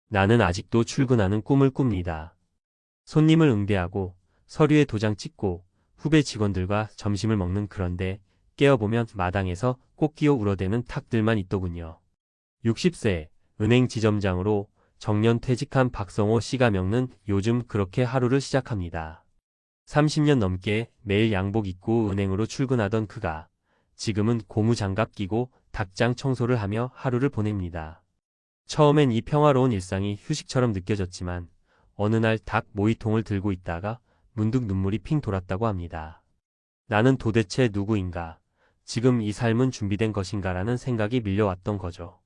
나는 아직도 출근하는 꿈을 꿉니다. 손님을 응대하고 서류에 도장 찍고 후배 직원들과 점심을 먹는 그런데 깨어보면 마당에서 꽃기어 울어대는 탁들만 있더군요. 60세 은행 지점장으로 정년 퇴직한 박성호 씨가 겪는 요즘 그렇게 하루를 시작합니다. 30년 넘게 매일 양복 입고 은행으로 출근하던 그가 지금은 고무장갑 끼고 닭장 청소를 하며 하루를 보냅니다. 처음엔 이 평화로운 일상이 휴식처럼 느껴졌지만 어느 날 닭 모이통을 들고 있다가 문득 눈물이 핑 돌았다고 합니다. 나는 도대체 누구인가? 지금 이 삶은 준비된 것인가라는 생각이 밀려왔던 거죠.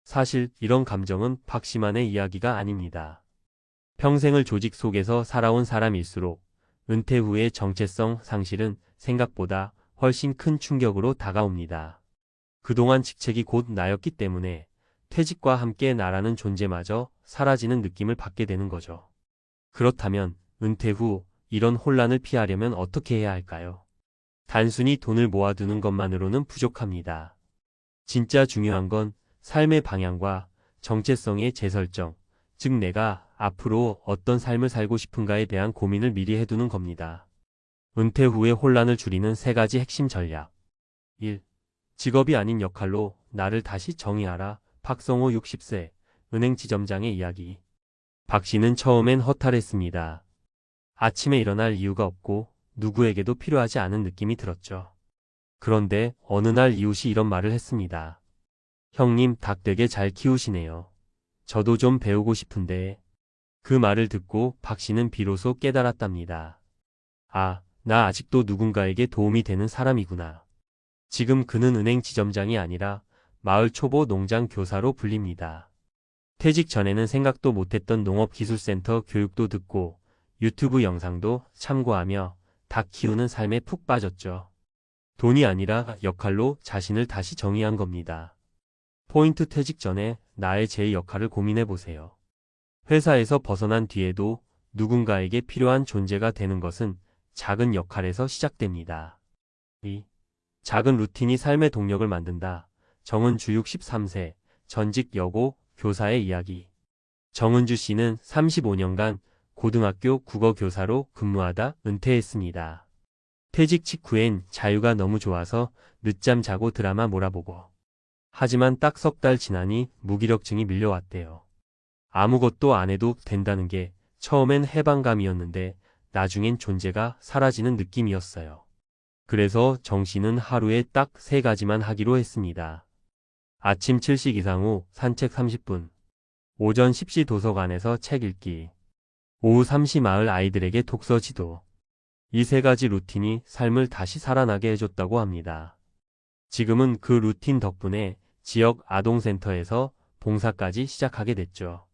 사실 이런 감정은 박 씨만의 이야기가 아닙니다. 평생을 조직 속에서 살아온 사람일수록 은퇴 후의 정체성 상실은 생각보다 훨씬 큰 충격으로 다가옵니다. 그동안 직책이 곧 나였기 때문에 퇴직과 함께 나라는 존재마저 사라지는 느낌을 받게 되는 거죠. 그렇다면 은퇴 후 이런 혼란을 피하려면 어떻게 해야 할까요? 단순히 돈을 모아두는 것만으로는 부족합니다. 진짜 중요한 건 삶의 방향과 정체성의 재설정, 즉 내가 앞으로 어떤 삶을 살고 싶은가에 대한 고민을 미리 해두는 겁니다. 은퇴 후의 혼란을 줄이는 3가지 핵심 전략. 1. 직업이 아닌 역할로 나를 다시 정의하라. 박성호 60세 은행 지점장의 이야기. 박 씨는 처음엔 허탈했습니다. 아침에 일어날 이유가 없고 누구에게도 필요하지 않은 느낌이 들었죠. 그런데 어느 날 이웃이 이런 말을 했습니다. 형님 닭 되게 잘 키우시네요. 저도 좀 배우고 싶은데. 그 말을 듣고 박 씨는 비로소 깨달았답니다. 아, 나 아직도 누군가에게 도움이 되는 사람이구나. 지금 그는 은행 지점장이 아니라 마을 초보 농장 교사로 불립니다. 퇴직 전에는 생각도 못했던 농업기술센터 교육도 듣고 유튜브 영상도 참고하며 닭 키우는 삶에 푹 빠졌죠. 돈이 아니라 역할로 자신을 다시 정의한 겁니다. 포인트 퇴직 전에 나의 제 역할을 고민해보세요. 회사에서 벗어난 뒤에도 누군가에게 필요한 존재가 되는 것은 작은 역할에서 시작됩니다. 2. 작은 루틴이 삶의 동력을 만든다. 정은주 63세, 전직 여고 교사의 이야기. 정은주 씨는 35년간 고등학교 국어교사로 근무하다 은퇴했습니다. 퇴직 직후엔 자유가 너무 좋아서 늦잠 자고 드라마 몰아보고. 하지만 딱 3달 지나니 무기력증이 밀려왔대요. 아무것도 안 해도 된다는 게 처음엔 해방감이었는데 나중엔 존재가 사라지는 느낌이었어요. 그래서 정 씨는 하루에 딱 3가지만 하기로 했습니다. 아침 7시 기상 후 산책 30분, 오전 10시 도서관에서 책 읽기, 오후 3시 마을 아이들에게 독서 지도. 이 3가지 루틴이 삶을 다시 살아나게 해줬다고 합니다. 지금은 그 루틴 덕분에 지역 아동센터에서 봉사까지 시작하게 됐죠.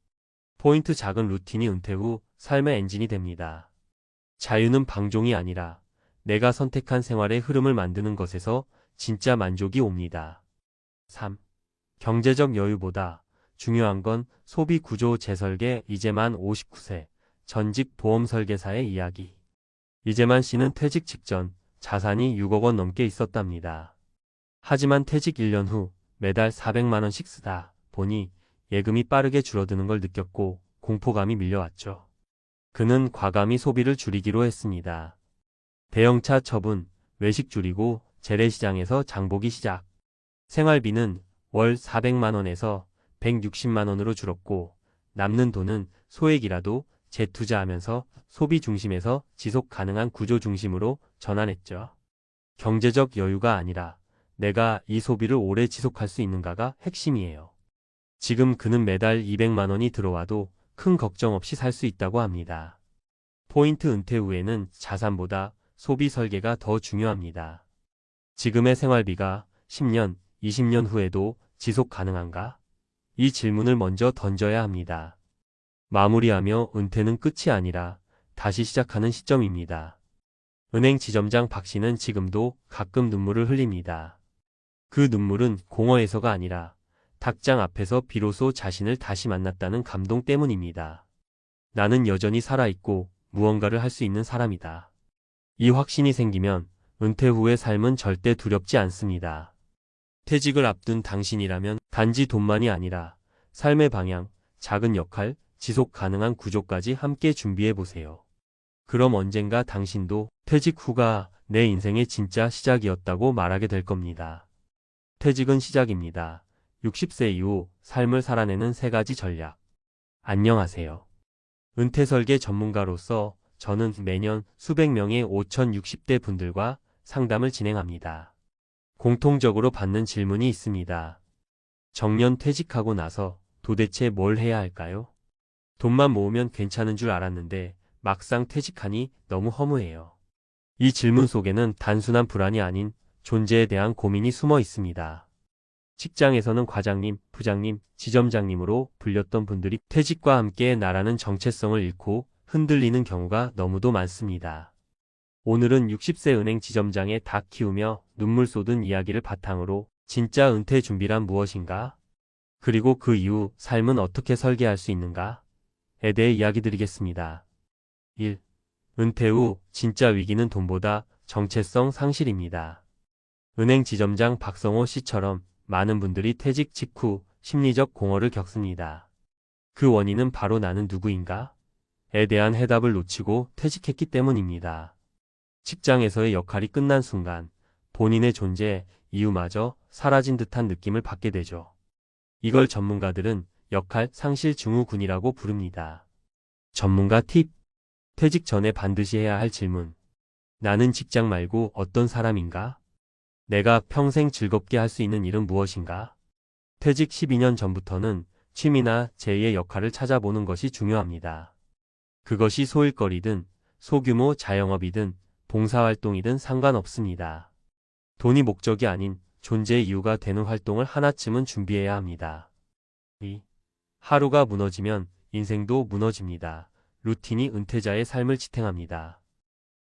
포인트 작은 루틴이 은퇴 후 삶의 엔진이 됩니다. 자유는 방종이 아니라 내가 선택한 생활의 흐름을 만드는 것에서 진짜 만족이 옵니다. 3. 경제적 여유보다 중요한 건 소비 구조 재설계. 이재만 59세 전직 보험 설계사의 이야기. 이재만 씨는 퇴직 직전 자산이 6억 원 넘게 있었답니다. 하지만 퇴직 1년 후 매달 400만 원씩 쓰다 보니 예금이 빠르게 줄어드는 걸 느꼈고 공포감이 밀려왔죠. 그는 과감히 소비를 줄이기로 했습니다. 대형차 처분, 외식 줄이고 재래시장에서 장보기 시작. 생활비는 월 400만 원에서 160만 원으로 줄었고 남는 돈은 소액이라도 재투자하면서 소비 중심에서 지속 가능한 구조 중심으로 전환했죠. 경제적 여유가 아니라 내가 이 소비를 오래 지속할 수 있는가가 핵심이에요. 지금 그는 매달 200만 원이 들어와도 큰 걱정 없이 살 수 있다고 합니다. 포인트 은퇴 후에는 자산보다 소비 설계가 더 중요합니다. 지금의 생활비가 10년, 20년 후에도 지속 가능한가? 이 질문을 먼저 던져야 합니다. 마무리하며 은퇴는 끝이 아니라 다시 시작하는 시점입니다. 은행 지점장 박 씨는 지금도 가끔 눈물을 흘립니다. 그 눈물은 공허해서가 아니라 닭장 앞에서 비로소 자신을 다시 만났다는 감동 때문입니다. 나는 여전히 살아있고 무언가를 할 수 있는 사람이다. 이 확신이 생기면 은퇴 후의 삶은 절대 두렵지 않습니다. 퇴직을 앞둔 당신이라면 단지 돈만이 아니라 삶의 방향, 작은 역할, 지속 가능한 구조까지 함께 준비해 보세요. 그럼 언젠가 당신도 퇴직 후가 내 인생의 진짜 시작이었다고 말하게 될 겁니다. 퇴직은 시작입니다. 60세 이후 삶을 살아내는 3가지 전략. 안녕하세요. 은퇴 설계 전문가로서 저는 매년 수백 명의 5060대 분들과 상담을 진행합니다. 공통적으로 받는 질문이 있습니다. 정년 퇴직하고 나서 도대체 뭘 해야 할까요? 돈만 모으면 괜찮은 줄 알았는데 막상 퇴직하니 너무 허무해요. 이 질문 속에는 단순한 불안이 아닌 존재에 대한 고민이 숨어 있습니다. 직장에서는 과장님, 부장님, 지점장님으로 불렸던 분들이 퇴직과 함께 나라는 정체성을 잃고 흔들리는 경우가 너무도 많습니다. 오늘은 60세 은행 지점장의 닭 키우며 눈물 쏟은 이야기를 바탕으로 진짜 은퇴 준비란 무엇인가? 그리고 그 이후 삶은 어떻게 설계할 수 있는가?에 대해 이야기 드리겠습니다. 1. 은퇴 후 진짜 위기는 돈보다 정체성 상실입니다. 은행 지점장 박성호 씨처럼 많은 분들이 퇴직 직후 심리적 공허를 겪습니다. 그 원인은 바로 나는 누구인가?에 대한 해답을 놓치고 퇴직했기 때문입니다. 직장에서의 역할이 끝난 순간 본인의 존재, 이유마저 사라진 듯한 느낌을 받게 되죠. 이걸 전문가들은 역할 상실 증후군이라고 부릅니다. 전문가 팁. 퇴직 전에 반드시 해야 할 질문. 나는 직장 말고 어떤 사람인가? 내가 평생 즐겁게 할 수 있는 일은 무엇인가? 퇴직 12년 전부터는 취미나 제2의 역할을 찾아보는 것이 중요합니다. 그것이 소일거리든 소규모 자영업이든 봉사활동이든 상관없습니다. 돈이 목적이 아닌 존재의 이유가 되는 활동을 하나쯤은 준비해야 합니다. 2. 하루가 무너지면 인생도 무너집니다. 루틴이 은퇴자의 삶을 지탱합니다.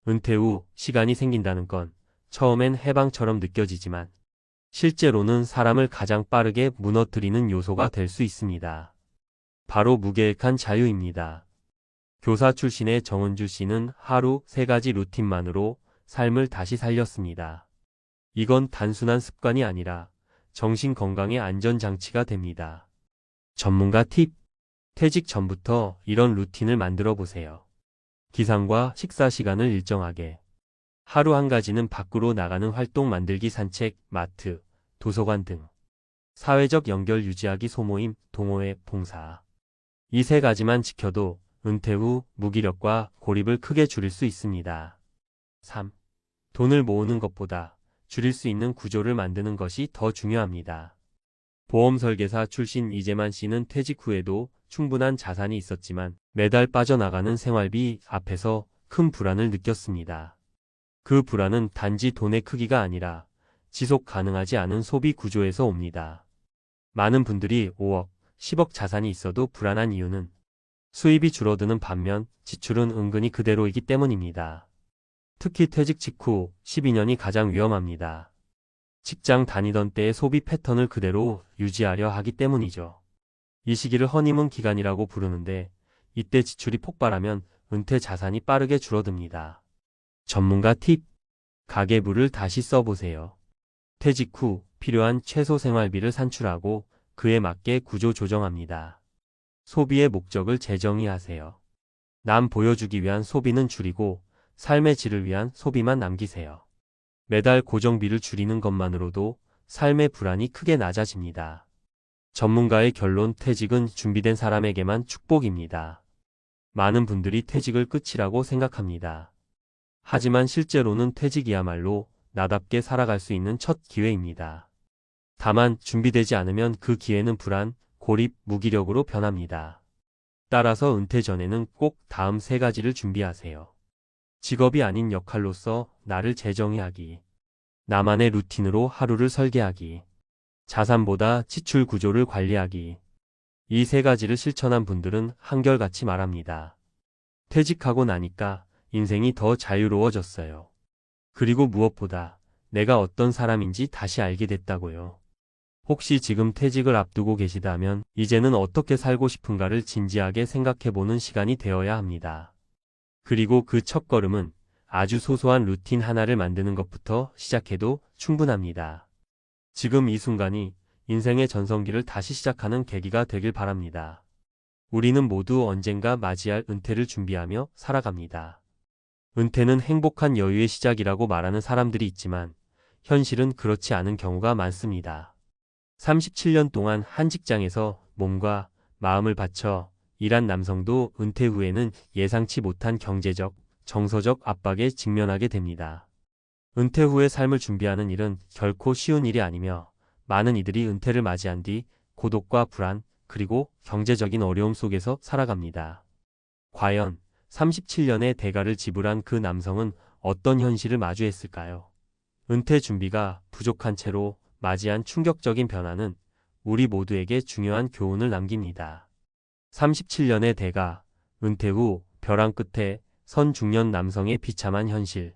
은퇴 후 시간이 생긴다는 건 처음엔 해방처럼 느껴지지만 실제로는 사람을 가장 빠르게 무너뜨리는 요소가 될 수 있습니다. 바로 무계획한 자유입니다. 교사 출신의 정은주 씨는 하루 3가지 루틴만으로 삶을 다시 살렸습니다. 이건 단순한 습관이 아니라 정신 건강의 안전장치가 됩니다. 전문가 팁. 퇴직 전부터 이런 루틴을 만들어 보세요. 기상과 식사 시간을 일정하게. 하루 1가지는 밖으로 나가는 활동 만들기 산책, 마트, 도서관 등. 사회적 연결 유지하기 소모임, 동호회, 봉사. 이 3가지만 지켜도 은퇴 후 무기력과 고립을 크게 줄일 수 있습니다. 3. 돈을 모으는 것보다 줄일 수 있는 구조를 만드는 것이 더 중요합니다. 보험 설계사 출신 이재만 씨는 퇴직 후에도 충분한 자산이 있었지만 매달 빠져나가는 생활비 앞에서 큰 불안을 느꼈습니다. 그 불안은 단지 돈의 크기가 아니라 지속 가능하지 않은 소비 구조에서 옵니다. 많은 분들이 5억, 10억 자산이 있어도 불안한 이유는 수입이 줄어드는 반면 지출은 은근히 그대로이기 때문입니다. 특히 퇴직 직후 12년이 가장 위험합니다. 직장 다니던 때의 소비 패턴을 그대로 유지하려 하기 때문이죠. 이 시기를 허니문 기간이라고 부르는데 이때 지출이 폭발하면 은퇴 자산이 빠르게 줄어듭니다. 전문가 팁. 가계부를 다시 써보세요. 퇴직 후 필요한 최소 생활비를 산출하고 그에 맞게 구조 조정합니다. 소비의 목적을 재정의하세요. 남 보여주기 위한 소비는 줄이고 삶의 질을 위한 소비만 남기세요. 매달 고정비를 줄이는 것만으로도 삶의 불안이 크게 낮아집니다. 전문가의 결론. 퇴직은 준비된 사람에게만 축복입니다. 많은 분들이 퇴직을 끝이라고 생각합니다. 하지만 실제로는 퇴직이야말로 나답게 살아갈 수 있는 첫 기회입니다. 다만 준비되지 않으면 그 기회는 불안, 고립, 무기력으로 변합니다. 따라서 은퇴 전에는 꼭 다음 3가지를 준비하세요. 직업이 아닌 역할로서 나를 재정의하기. 나만의 루틴으로 하루를 설계하기. 자산보다 지출 구조를 관리하기. 이 3가지를 실천한 분들은 한결같이 말합니다. 퇴직하고 나니까 인생이 더 자유로워졌어요. 그리고 무엇보다 내가 어떤 사람인지 다시 알게 됐다고요. 혹시 지금 퇴직을 앞두고 계시다면 이제는 어떻게 살고 싶은가를 진지하게 생각해보는 시간이 되어야 합니다. 그리고 그 첫걸음은 아주 소소한 루틴 하나를 만드는 것부터 시작해도 충분합니다. 지금 이 순간이 인생의 전성기를 다시 시작하는 계기가 되길 바랍니다. 우리는 모두 언젠가 맞이할 은퇴를 준비하며 살아갑니다. 은퇴는 행복한 여유의 시작이라고 말하는 사람들이 있지만 현실은 그렇지 않은 경우가 많습니다. 37년 동안 한 직장에서 몸과 마음을 바쳐 일한 남성도 은퇴 후에는 예상치 못한 경제적, 정서적 압박에 직면하게 됩니다. 은퇴 후의 삶을 준비하는 일은 결코 쉬운 일이 아니며 많은 이들이 은퇴를 맞이한 뒤 고독과 불안, 그리고 경제적인 어려움 속에서 살아갑니다. 과연 37년의 대가를 지불한 그 남성은 어떤 현실을 마주했을까요? 은퇴 준비가 부족한 채로 맞이한 충격적인 변화는 우리 모두에게 중요한 교훈을 남깁니다. 37년의 대가, 은퇴 후 벼랑 끝에 선 중년 남성의 비참한 현실.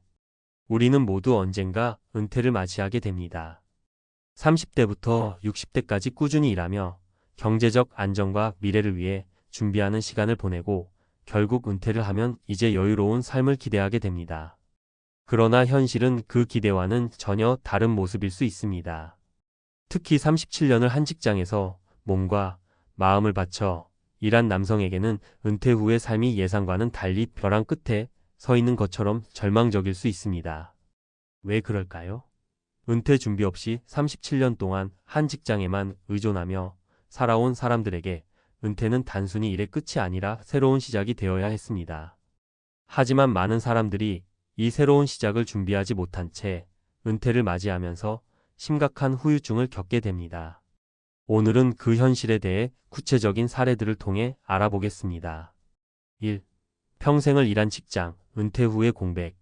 우리는 모두 언젠가 은퇴를 맞이하게 됩니다. 30대부터 60대까지 꾸준히 일하며 경제적 안정과 미래를 위해 준비하는 시간을 보내고 결국 은퇴를 하면 이제 여유로운 삶을 기대하게 됩니다. 그러나 현실은 그 기대와는 전혀 다른 모습일 수 있습니다. 특히 37년을 한 직장에서 몸과 마음을 바쳐 일한 남성에게는 은퇴 후의 삶이 예상과는 달리 벼랑 끝에 서 있는 것처럼 절망적일 수 있습니다. 왜 그럴까요? 은퇴 준비 없이 37년 동안 한 직장에만 의존하며 살아온 사람들에게 은퇴는 단순히 일의 끝이 아니라 새로운 시작이 되어야 했습니다. 하지만 많은 사람들이 이 새로운 시작을 준비하지 못한 채 은퇴를 맞이하면서 심각한 후유증을 겪게 됩니다. 오늘은 그 현실에 대해 구체적인 사례들을 통해 알아보겠습니다. 1. 평생을 일한 직장, 은퇴 후의 공백.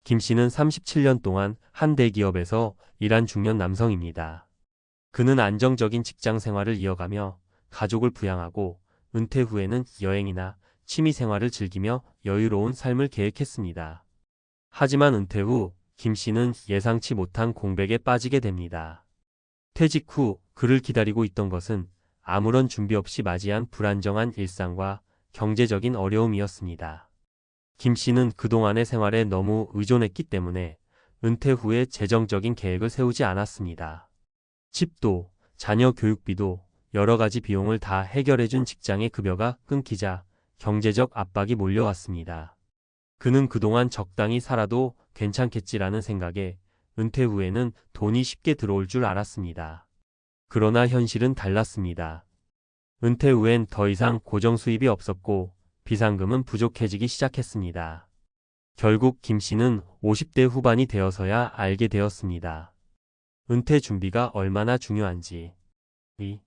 김 씨는 37년 동안 한 대기업에서 일한 중년 남성입니다. 그는 안정적인 직장 생활을 이어가며 가족을 부양하고 은퇴 후에는 여행이나 취미 생활을 즐기며 여유로운 삶을 계획했습니다. 하지만 은퇴 후 김 씨는 예상치 못한 공백에 빠지게 됩니다. 퇴직 후 그를 기다리고 있던 것은 아무런 준비 없이 맞이한 불안정한 일상과 경제적인 어려움이었습니다. 김 씨는 그동안의 생활에 너무 의존했기 때문에 은퇴 후에 재정적인 계획을 세우지 않았습니다. 집도, 자녀 교육비도 여러 가지 비용을 다 해결해준 직장의 급여가 끊기자 경제적 압박이 몰려왔습니다. 그는 그동안 적당히 살아도 괜찮겠지라는 생각에 은퇴 후에는 돈이 쉽게 들어올 줄 알았습니다. 그러나 현실은 달랐습니다. 은퇴 후엔 더 이상 고정 수입이 없었고 비상금은 부족해지기 시작했습니다. 결국 김 씨는 50대 후반이 되어서야 알게 되었습니다. 은퇴 준비가 얼마나 중요한지. 2.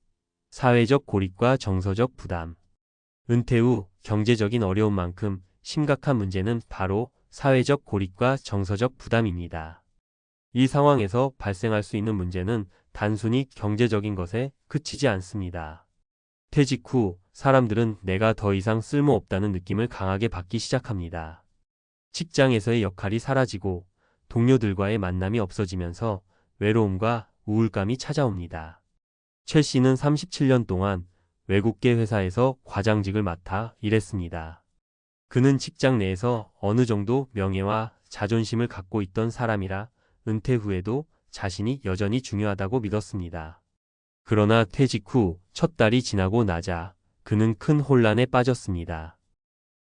사회적 고립과 정서적 부담. 은퇴 후 경제적인 어려움만큼 심각한 문제는 바로 사회적 고립과 정서적 부담입니다. 이 상황에서 발생할 수 있는 문제는 단순히 경제적인 것에 그치지 않습니다. 퇴직 후 사람들은 내가 더 이상 쓸모없다는 느낌을 강하게 받기 시작합니다. 직장에서의 역할이 사라지고 동료들과의 만남이 없어지면서 외로움과 우울감이 찾아옵니다. 최 씨는 37년 동안 외국계 회사에서 과장직을 맡아 일했습니다. 그는 직장 내에서 어느 정도 명예와 자존심을 갖고 있던 사람이라 은퇴 후에도 자신이 여전히 중요하다고 믿었습니다. 그러나 퇴직 후 첫 달이 지나고 나자 그는 큰 혼란에 빠졌습니다.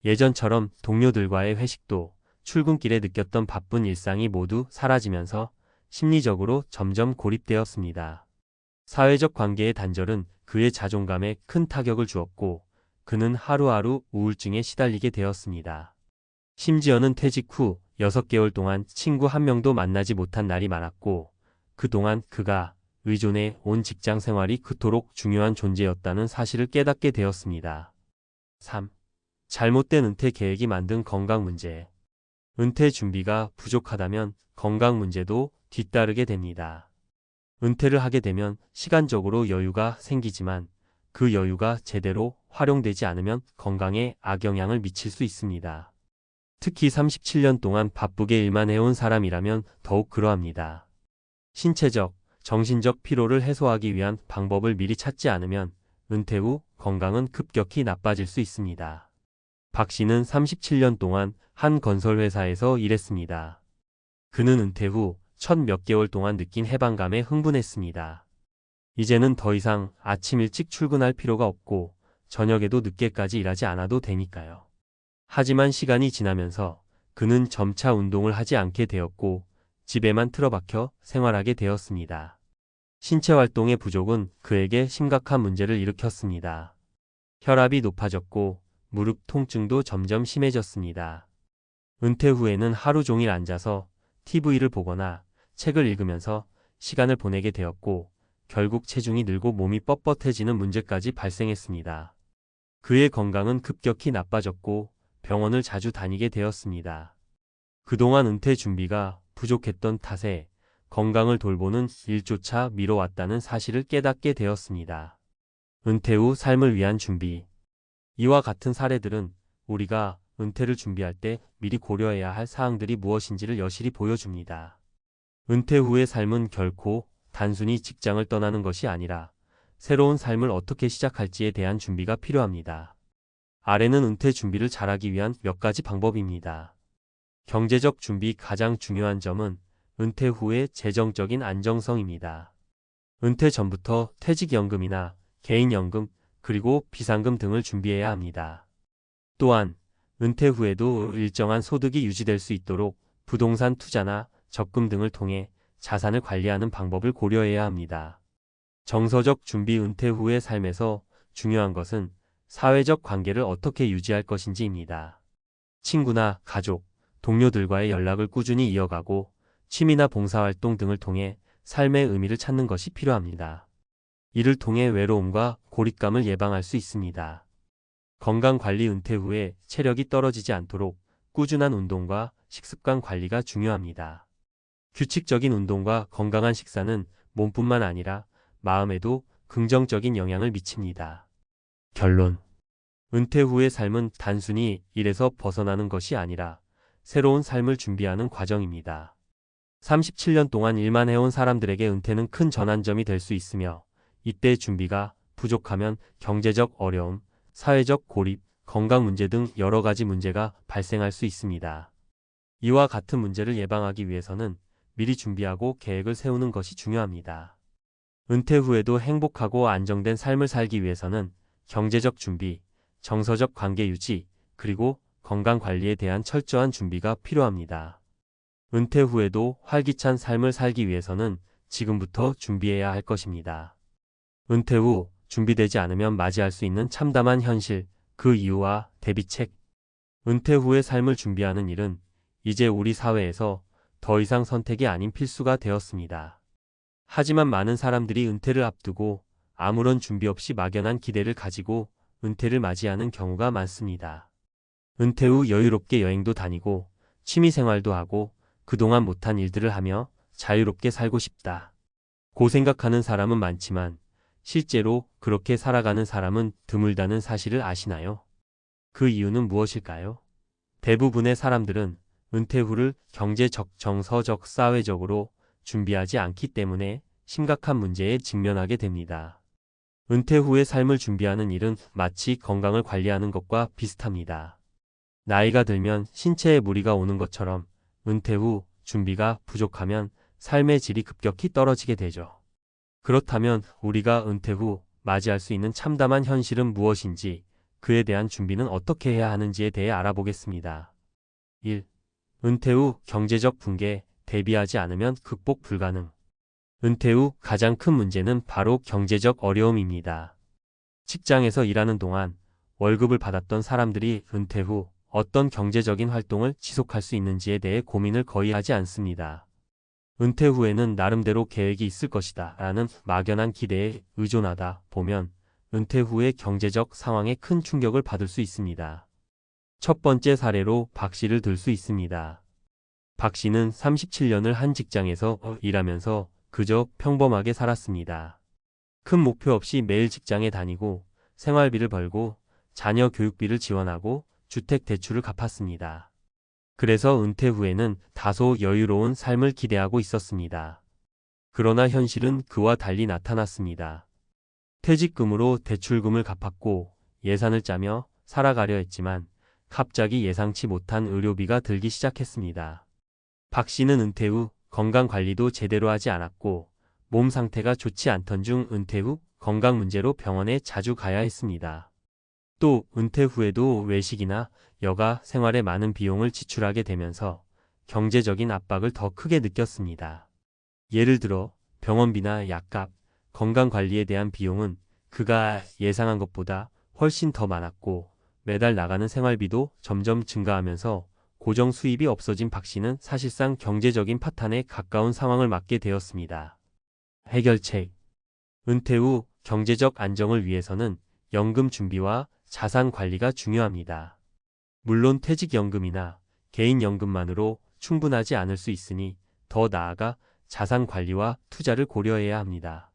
예전처럼 동료들과의 회식도 출근길에 느꼈던 바쁜 일상이 모두 사라지면서 심리적으로 점점 고립되었습니다. 사회적 관계의 단절은 그의 자존감에 큰 타격을 주었고 그는 하루하루 우울증에 시달리게 되었습니다. 심지어는 퇴직 후 6개월 동안 친구 한 명도 만나지 못한 날이 많았고 그동안 그가 의존해 온 직장 생활이 그토록 중요한 존재였다는 사실을 깨닫게 되었습니다. 3. 잘못된 은퇴 계획이 만든 건강 문제. 은퇴 준비가 부족하다면 건강 문제도 뒤따르게 됩니다. 은퇴를 하게 되면 시간적으로 여유가 생기지만 그 여유가 제대로 활용되지 않으면 건강에 악영향을 미칠 수 있습니다. 특히 37년 동안 바쁘게 일만 해온 사람이라면 더욱 그러합니다. 신체적, 정신적 피로를 해소하기 위한 방법을 미리 찾지 않으면 은퇴 후 건강은 급격히 나빠질 수 있습니다. 박 씨는 37년 동안 한 건설회사에서 일했습니다. 그는 은퇴 후 첫 몇 개월 동안 느낀 해방감에 흥분했습니다. 이제는 더 이상 아침 일찍 출근할 필요가 없고 저녁에도 늦게까지 일하지 않아도 되니까요. 하지만 시간이 지나면서 그는 점차 운동을 하지 않게 되었고 집에만 틀어박혀 생활하게 되었습니다. 신체 활동의 부족은 그에게 심각한 문제를 일으켰습니다. 혈압이 높아졌고 무릎 통증도 점점 심해졌습니다. 은퇴 후에는 하루 종일 앉아서 TV를 보거나 책을 읽으면서 시간을 보내게 되었고 결국 체중이 늘고 몸이 뻣뻣해지는 문제까지 발생했습니다. 그의 건강은 급격히 나빠졌고 병원을 자주 다니게 되었습니다. 그동안 은퇴 준비가 부족했던 탓에 건강을 돌보는 일조차 미뤄왔다는 사실을 깨닫게 되었습니다. 은퇴 후 삶을 위한 준비. 이와 같은 사례들은 우리가 은퇴를 준비할 때 미리 고려해야 할 사항들이 무엇인지를 여실히 보여줍니다. 은퇴 후의 삶은 결코 단순히 직장을 떠나는 것이 아니라 새로운 삶을 어떻게 시작할지에 대한 준비가 필요합니다. 아래는 은퇴 준비를 잘하기 위한 몇 가지 방법입니다. 경제적 준비. 가장 중요한 점은 은퇴 후의 재정적인 안정성입니다. 은퇴 전부터 퇴직연금이나 개인연금, 그리고 비상금 등을 준비해야 합니다. 또한 은퇴 후에도 일정한 소득이 유지될 수 있도록 부동산 투자나 적금 등을 통해 자산을 관리하는 방법을 고려해야 합니다. 정서적 준비. 은퇴 후의 삶에서 중요한 것은 사회적 관계를 어떻게 유지할 것인지입니다. 친구나 가족, 동료들과의 연락을 꾸준히 이어가고 취미나 봉사활동 등을 통해 삶의 의미를 찾는 것이 필요합니다. 이를 통해 외로움과 고립감을 예방할 수 있습니다. 건강관리. 은퇴 후에 체력이 떨어지지 않도록 꾸준한 운동과 식습관 관리가 중요합니다. 규칙적인 운동과 건강한 식사는 몸뿐만 아니라 마음에도 긍정적인 영향을 미칩니다. 결론. 은퇴 후의 삶은 단순히 일에서 벗어나는 것이 아니라 새로운 삶을 준비하는 과정입니다. 37년 동안 일만 해온 사람들에게 은퇴는 큰 전환점이 될 수 있으며 이때 준비가 부족하면 경제적 어려움, 사회적 고립, 건강 문제 등 여러 가지 문제가 발생할 수 있습니다. 이와 같은 문제를 예방하기 위해서는 미리 준비하고 계획을 세우는 것이 중요합니다. 은퇴 후에도 행복하고 안정된 삶을 살기 위해서는 경제적 준비, 정서적 관계 유지, 그리고 건강 관리에 대한 철저한 준비가 필요합니다. 은퇴 후에도 활기찬 삶을 살기 위해서는 지금부터 준비해야 할 것입니다. 은퇴 후 준비되지 않으면 맞이할 수 있는 참담한 현실, 그 이유와 대비책. 은퇴 후의 삶을 준비하는 일은 이제 우리 사회에서 더 이상 선택이 아닌 필수가 되었습니다. 하지만 많은 사람들이 은퇴를 앞두고 아무런 준비 없이 막연한 기대를 가지고 은퇴를 맞이하는 경우가 많습니다. 은퇴 후 여유롭게 여행도 다니고 취미 생활도 하고 그동안 못한 일들을 하며 자유롭게 살고 싶다. 고 생각하는 사람은 많지만 실제로 그렇게 살아가는 사람은 드물다는 사실을 아시나요? 그 이유는 무엇일까요? 대부분의 사람들은 은퇴 후를 경제적, 정서적, 사회적으로 준비하지 않기 때문에 심각한 문제에 직면하게 됩니다. 은퇴 후의 삶을 준비하는 일은 마치 건강을 관리하는 것과 비슷합니다. 나이가 들면 신체에 무리가 오는 것처럼 은퇴 후 준비가 부족하면 삶의 질이 급격히 떨어지게 되죠. 그렇다면 우리가 은퇴 후 맞이할 수 있는 참담한 현실은 무엇인지, 그에 대한 준비는 어떻게 해야 하는지에 대해 알아보겠습니다. 1. 은퇴 후 경제적 붕괴. 대비하지 않으면 극복 불가능. 은퇴 후 가장 큰 문제는 바로 경제적 어려움입니다. 직장에서 일하는 동안 월급을 받았던 사람들이 은퇴 후 어떤 경제적인 활동을 지속할 수 있는지에 대해 고민을 거의 하지 않습니다. 은퇴 후에는 나름대로 계획이 있을 것이다 라는 막연한 기대에 의존하다 보면 은퇴 후의 경제적 상황에 큰 충격을 받을 수 있습니다. 첫 번째 사례로 박 씨를 들 수 있습니다. 박 씨는 37년을 한 직장에서 일하면서 그저 평범하게 살았습니다. 큰 목표 없이 매일 직장에 다니고 생활비를 벌고 자녀 교육비를 지원하고 주택 대출을 갚았습니다. 그래서 은퇴 후에는 다소 여유로운 삶을 기대하고 있었습니다. 그러나 현실은 그와 달리 나타났습니다. 퇴직금으로 대출금을 갚았고 예산을 짜며 살아가려 했지만 갑자기 예상치 못한 의료비가 들기 시작했습니다. 박 씨는 은퇴 후 건강관리도 제대로 하지 않았고 몸 상태가 좋지 않던 중 은퇴 후 건강 문제로 병원에 자주 가야 했습니다. 또 은퇴 후에도 외식이나 여가 생활에 많은 비용을 지출하게 되면서 경제적인 압박을 더 크게 느꼈습니다. 예를 들어 병원비나 약값, 건강관리에 대한 비용은 그가 예상한 것보다 훨씬 더 많았고 매달 나가는 생활비도 점점 증가하면서 고정 수입이 없어진 박 씨는 사실상 경제적인 파탄에 가까운 상황을 맞게 되었습니다. 해결책. 은퇴 후 경제적 안정을 위해서는 연금 준비와 자산 관리가 중요합니다. 물론 퇴직연금이나 개인연금만으로 충분하지 않을 수 있으니 더 나아가 자산 관리와 투자를 고려해야 합니다.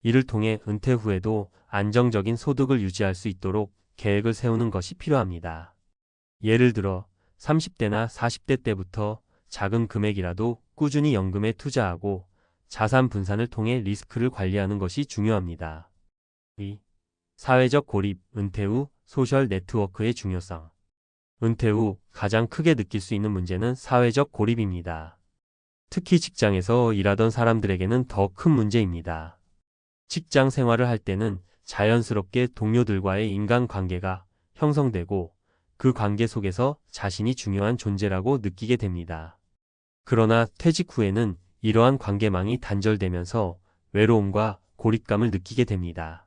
이를 통해 은퇴 후에도 안정적인 소득을 유지할 수 있도록 계획을 세우는 것이 필요합니다. 예를 들어 30대나 40대 때부터 작은 금액이라도 꾸준히 연금에 투자하고 자산 분산을 통해 리스크를 관리하는 것이 중요합니다. 2. 사회적 고립, 은퇴 후 소셜 네트워크의 중요성. 은퇴 후 가장 크게 느낄 수 있는 문제는 사회적 고립입니다. 특히 직장에서 일하던 사람들에게는 더 큰 문제입니다. 직장 생활을 할 때는 자연스럽게 동료들과의 인간관계가 형성되고 그 관계 속에서 자신이 중요한 존재라고 느끼게 됩니다. 그러나 퇴직 후에는 이러한 관계망이 단절되면서 외로움과 고립감을 느끼게 됩니다.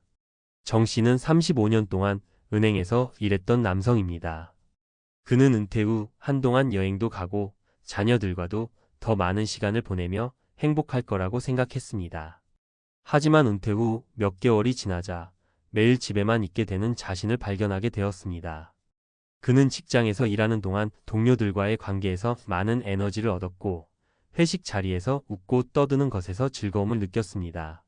정 씨는 35년 동안 은행에서 일했던 남성입니다. 그는 은퇴 후 한동안 여행도 가고 자녀들과도 더 많은 시간을 보내며 행복할 거라고 생각했습니다. 하지만 은퇴 후 몇 개월이 지나자 매일 집에만 있게 되는 자신을 발견하게 되었습니다. 그는 직장에서 일하는 동안 동료들과의 관계에서 많은 에너지를 얻었고 회식 자리에서 웃고 떠드는 것에서 즐거움을 느꼈습니다.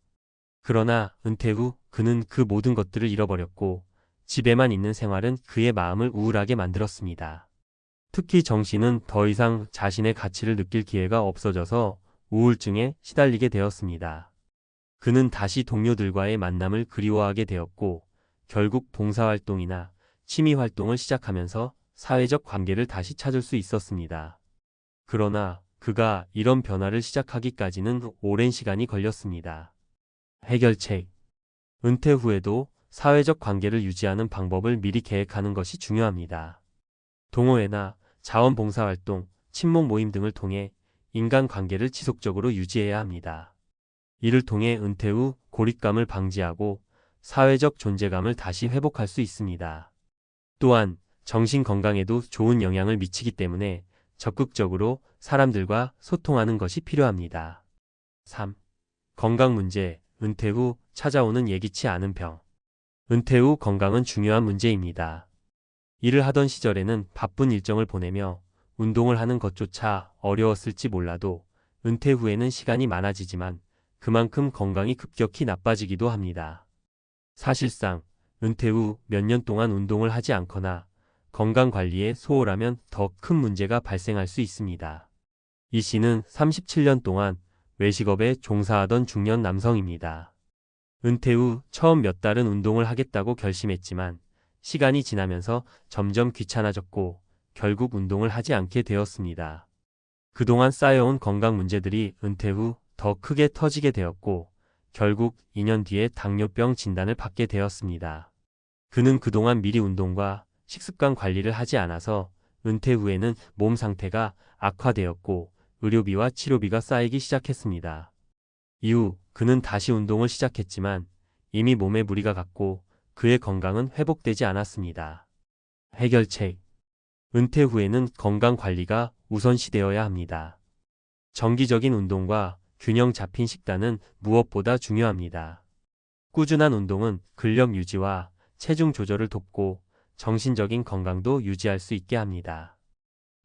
그러나 은퇴 후 그는 그 모든 것들을 잃어버렸고 집에만 있는 생활은 그의 마음을 우울하게 만들었습니다. 특히 정 씨는 더 이상 자신의 가치를 느낄 기회가 없어져서 우울증에 시달리게 되었습니다. 그는 다시 동료들과의 만남을 그리워하게 되었고 결국 봉사활동이나 취미활동을 시작하면서 사회적 관계를 다시 찾을 수 있었습니다. 그러나 그가 이런 변화를 시작하기까지는 오랜 시간이 걸렸습니다. 해결책. 은퇴 후에도 사회적 관계를 유지하는 방법을 미리 계획하는 것이 중요합니다. 동호회나 자원봉사활동, 친목 모임 등을 통해 인간관계를 지속적으로 유지해야 합니다. 이를 통해 은퇴 후 고립감을 방지하고 사회적 존재감을 다시 회복할 수 있습니다. 또한 정신 건강에도 좋은 영향을 미치기 때문에 적극적으로 사람들과 소통하는 것이 필요합니다. 3. 건강 문제, 은퇴 후 찾아오는 예기치 않은 병. 은퇴 후 건강은 중요한 문제입니다. 일을 하던 시절에는 바쁜 일정을 보내며 운동을 하는 것조차 어려웠을지 몰라도 은퇴 후에는 시간이 많아지지만 그만큼 건강이 급격히 나빠지기도 합니다. 사실상 은퇴 후 몇 년 동안 운동을 하지 않거나 건강 관리에 소홀하면 더 큰 문제가 발생할 수 있습니다. 이 씨는 37년 동안 외식업에 종사하던 중년 남성입니다. 은퇴 후 처음 몇 달은 운동을 하겠다고 결심했지만 시간이 지나면서 점점 귀찮아졌고 결국 운동을 하지 않게 되었습니다. 그동안 쌓여온 건강 문제들이 은퇴 후 더 크게 터지게 되었고 결국 2년 뒤에 당뇨병 진단을 받게 되었습니다. 그는 그동안 미리 운동과 식습관 관리를 하지 않아서 은퇴 후에는 몸 상태가 악화되었고 의료비와 치료비가 쌓이기 시작했습니다. 이후 그는 다시 운동을 시작했지만 이미 몸에 무리가 갔고 그의 건강은 회복되지 않았습니다. 해결책. 은퇴 후에는 건강 관리가 우선시되어야 합니다. 정기적인 운동과 균형 잡힌 식단은 무엇보다 중요합니다. 꾸준한 운동은 근력 유지와 체중 조절을 돕고 정신적인 건강도 유지할 수 있게 합니다.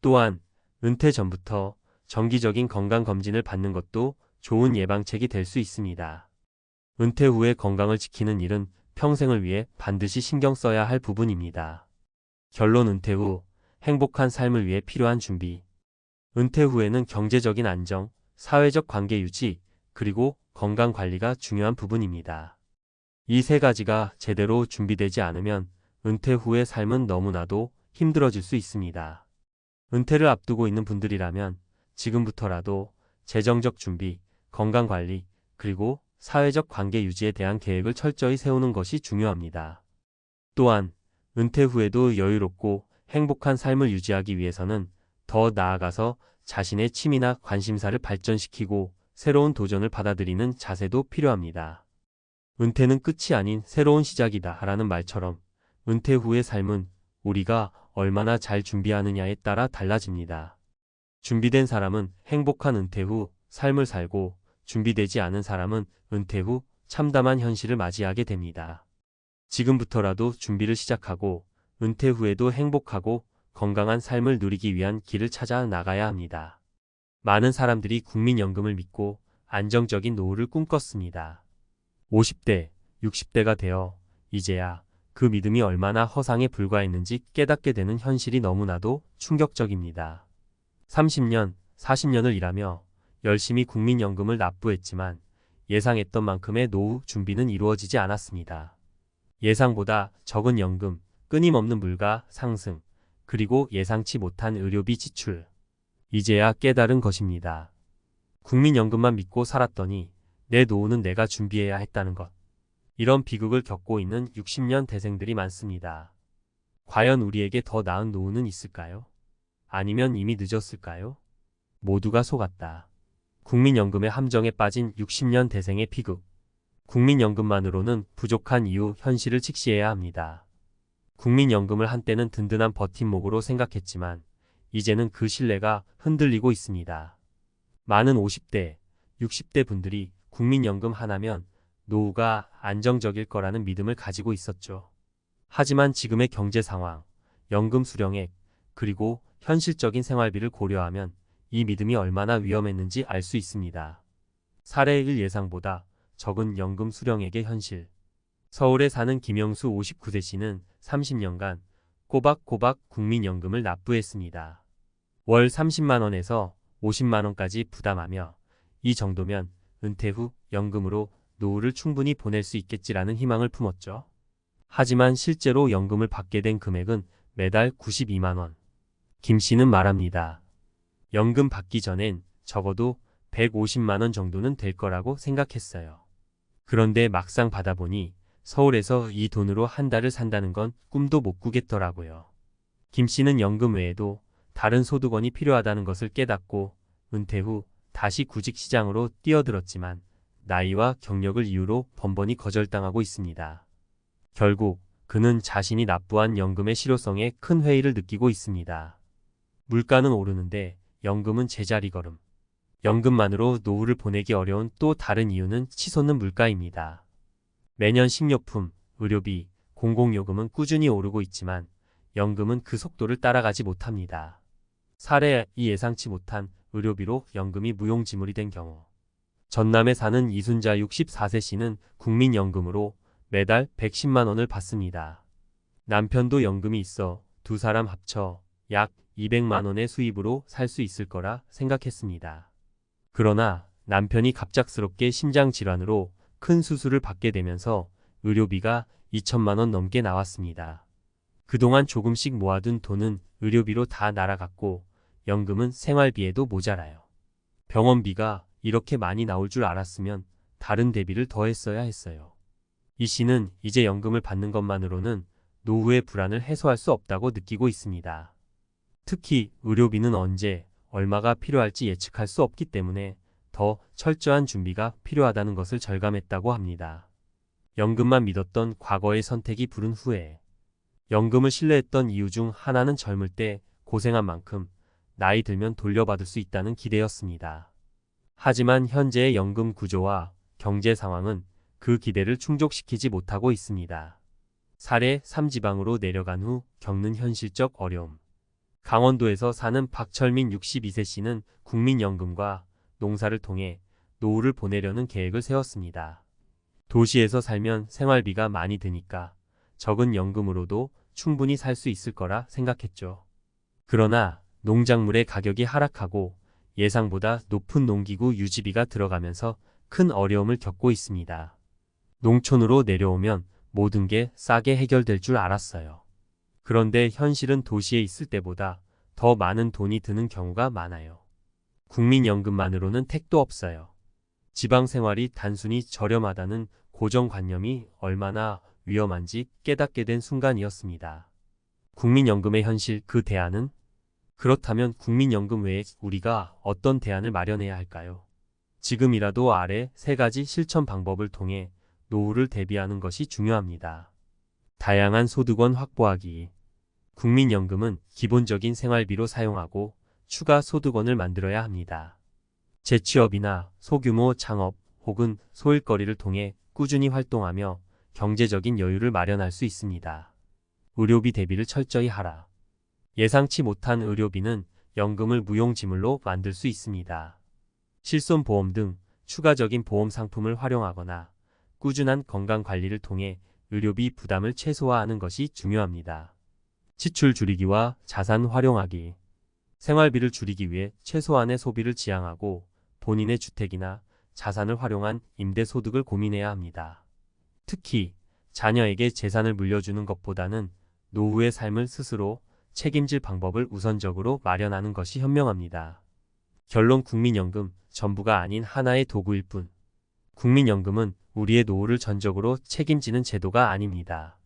또한 은퇴 전부터 정기적인 건강검진을 받는 것도 좋은 예방책이 될 수 있습니다. 은퇴 후의 건강을 지키는 일은 평생을 위해 반드시 신경 써야 할 부분입니다. 결론. 은퇴 후 행복한 삶을 위해 필요한 준비. 은퇴 후에는 경제적인 안정, 사회적 관계 유지, 그리고 건강 관리가 중요한 부분입니다. 이 세 가지가 제대로 준비되지 않으면 은퇴 후의 삶은 너무나도 힘들어질 수 있습니다. 은퇴를 앞두고 있는 분들이라면 지금부터라도 재정적 준비, 건강 관리, 그리고 사회적 관계 유지에 대한 계획을 철저히 세우는 것이 중요합니다. 또한 은퇴 후에도 여유롭고 행복한 삶을 유지하기 위해서는 더 나아가서 자신의 취미나 관심사를 발전시키고 새로운 도전을 받아들이는 자세도 필요합니다. 은퇴는 끝이 아닌 새로운 시작이다 라는 말처럼 은퇴 후의 삶은 우리가 얼마나 잘 준비하느냐에 따라 달라집니다. 준비된 사람은 행복한 은퇴 후 삶을 살고 준비되지 않은 사람은 은퇴 후 참담한 현실을 맞이하게 됩니다. 지금부터라도 준비를 시작하고 은퇴 후에도 행복하고 건강한 삶을 누리기 위한 길을 찾아 나가야 합니다. 많은 사람들이 국민연금을 믿고 안정적인 노후를 꿈꿨습니다. 50대, 60대가 되어 이제야 그 믿음이 얼마나 허상에 불과했는지 깨닫게 되는 현실이 너무나도 충격적입니다. 30년, 40년을 일하며 열심히 국민연금을 납부했지만 예상했던 만큼의 노후 준비는 이루어지지 않았습니다. 예상보다 적은 연금, 끊임없는 물가 상승, 그리고 예상치 못한 의료비 지출. 이제야 깨달은 것입니다. 국민연금만 믿고 살았더니 내 노후는 내가 준비해야 했다는 것. 이런 비극을 겪고 있는 60년 대생들이 많습니다. 과연 우리에게 더 나은 노후는 있을까요? 아니면 이미 늦었을까요? 모두가 속았다. 국민연금의 함정에 빠진 60년 대생의 비극. 국민연금만으로는 부족한 이유 현실을 직시해야 합니다. 국민연금을 한때는 든든한 버팀목으로 생각했지만 이제는 그 신뢰가 흔들리고 있습니다. 많은 50대, 60대 분들이 국민연금 하나면 노후가 안정적일 거라는 믿음을 가지고 있었죠. 하지만 지금의 경제 상황, 연금 수령액, 그리고 현실적인 생활비를 고려하면 이 믿음이 얼마나 위험했는지 알 수 있습니다. 사례 1 예상보다 적은 연금 수령액의 현실. 서울에 사는 김영수 59세 씨는 30년간 꼬박꼬박 국민연금을 납부했습니다. 월 30만 원에서 50만 원까지 부담하며 이 정도면 은퇴 후 연금으로 노후를 충분히 보낼 수 있겠지라는 희망을 품었죠. 하지만 실제로 연금을 받게 된 금액은 매달 92만 원. 김 씨는 말합니다. 연금 받기 전엔 적어도 150만 원 정도는 될 거라고 생각했어요. 그런데 막상 받아보니 서울에서 이 돈으로 한 달을 산다는 건 꿈도 못 꾸겠더라고요. 김 씨는 연금 외에도 다른 소득원이 필요하다는 것을 깨닫고 은퇴 후 다시 구직시장으로 뛰어들었지만 나이와 경력을 이유로 번번이 거절당하고 있습니다. 결국 그는 자신이 납부한 연금의 실효성에 큰 회의를 느끼고 있습니다. 물가는 오르는데 연금은 제자리 걸음. 연금만으로 노후를 보내기 어려운 또 다른 이유는 치솟는 물가입니다. 매년 식료품, 의료비, 공공요금은 꾸준히 오르고 있지만 연금은 그 속도를 따라가지 못합니다. 사례 2 예상치 못한 의료비로 연금이 무용지물이 된 경우. 전남에 사는 이순자 64세 씨는 국민연금으로 매달 110만 원을 받습니다. 남편도 연금이 있어 두 사람 합쳐 약 200만 원의 수입으로 살 수 있을 거라 생각했습니다. 그러나 남편이 갑작스럽게 심장질환으로 큰 수술을 받게 되면서 의료비가 2천만 원 넘게 나왔습니다. 그동안 조금씩 모아둔 돈은 의료비로 다 날아갔고 연금은 생활비에도 모자라요. 병원비가 이렇게 많이 나올 줄 알았으면 다른 대비를 더 했어야 했어요. 이 씨는 이제 연금을 받는 것만으로는 노후의 불안을 해소할 수 없다고 느끼고 있습니다. 특히 의료비는 언제, 얼마가 필요할지 예측할 수 없기 때문에 더 철저한 준비가 필요하다는 것을 절감했다고 합니다. 연금만 믿었던 과거의 선택이 부른 후에 연금을 신뢰했던 이유 중 하나는 젊을 때 고생한 만큼 나이 들면 돌려받을 수 있다는 기대였습니다. 하지만 현재의 연금 구조와 경제 상황은 그 기대를 충족시키지 못하고 있습니다. 사례 3지방으로 내려간 후 겪는 현실적 어려움. 강원도에서 사는 박철민 62세 씨는 국민연금과 농사를 통해 노후를 보내려는 계획을 세웠습니다. 도시에서 살면 생활비가 많이 드니까 적은 연금으로도 충분히 살 수 있을 거라 생각했죠. 그러나 농작물의 가격이 하락하고 예상보다 높은 농기구 유지비가 들어가면서 큰 어려움을 겪고 있습니다. 농촌으로 내려오면 모든 게 싸게 해결될 줄 알았어요. 그런데 현실은 도시에 있을 때보다 더 많은 돈이 드는 경우가 많아요. 국민연금만으로는 택도 없어요. 지방 생활이 단순히 저렴하다는 고정관념이 얼마나 위험한지 깨닫게 된 순간이었습니다. 국민연금의 현실, 그 대안은? 그렇다면 국민연금 외에 우리가 어떤 대안을 마련해야 할까요? 지금이라도 아래 3가지 실천 방법을 통해 노후를 대비하는 것이 중요합니다. 다양한 소득원 확보하기. 국민연금은 기본적인 생활비로 사용하고 추가 소득원을 만들어야 합니다. 재취업이나 소규모 창업 혹은 소일거리를 통해 꾸준히 활동하며 경제적인 여유를 마련할 수 있습니다. 의료비 대비를 철저히 하라. 예상치 못한 의료비는 연금을 무용지물로 만들 수 있습니다. 실손보험 등 추가적인 보험 상품을 활용하거나 꾸준한 건강관리를 통해 의료비 부담을 최소화하는 것이 중요합니다. 지출 줄이기와 자산 활용하기. 생활비를 줄이기 위해 최소한의 소비를 지향하고 본인의 주택이나 자산을 활용한 임대소득을 고민해야 합니다. 특히 자녀에게 재산을 물려주는 것보다는 노후의 삶을 스스로 책임질 방법을 우선적으로 마련하는 것이 현명합니다. 결론, 국민연금 전부가 아닌 하나의 도구일 뿐. 국민연금은 우리의 노후를 전적으로 책임지는 제도가 아닙니다.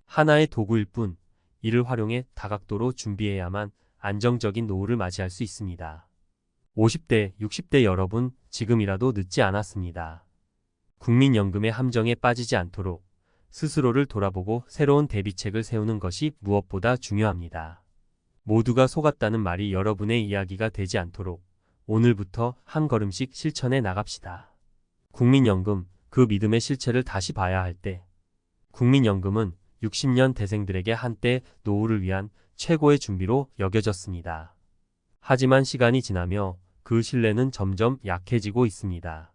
하나의 도구일 뿐, 이를 활용해 다각도로 준비해야만 안정적인 노후를 맞이할 수 있습니다. 50대, 60대 여러분, 지금이라도 늦지 않았습니다. 국민연금의 함정에 빠지지 않도록 스스로를 돌아보고 새로운 대비책을 세우는 것이 무엇보다 중요합니다. 모두가 속았다는 말이 여러분의 이야기가 되지 않도록 오늘부터 한 걸음씩 실천해 나갑시다. 국민연금, 그 믿음의 실체를 다시 봐야 할 때. 국민연금은 60년 대생들에게 한때 노후를 위한 최고의 준비로 여겨졌습니다. 하지만 시간이 지나며 그 신뢰는 점점 약해지고 있습니다.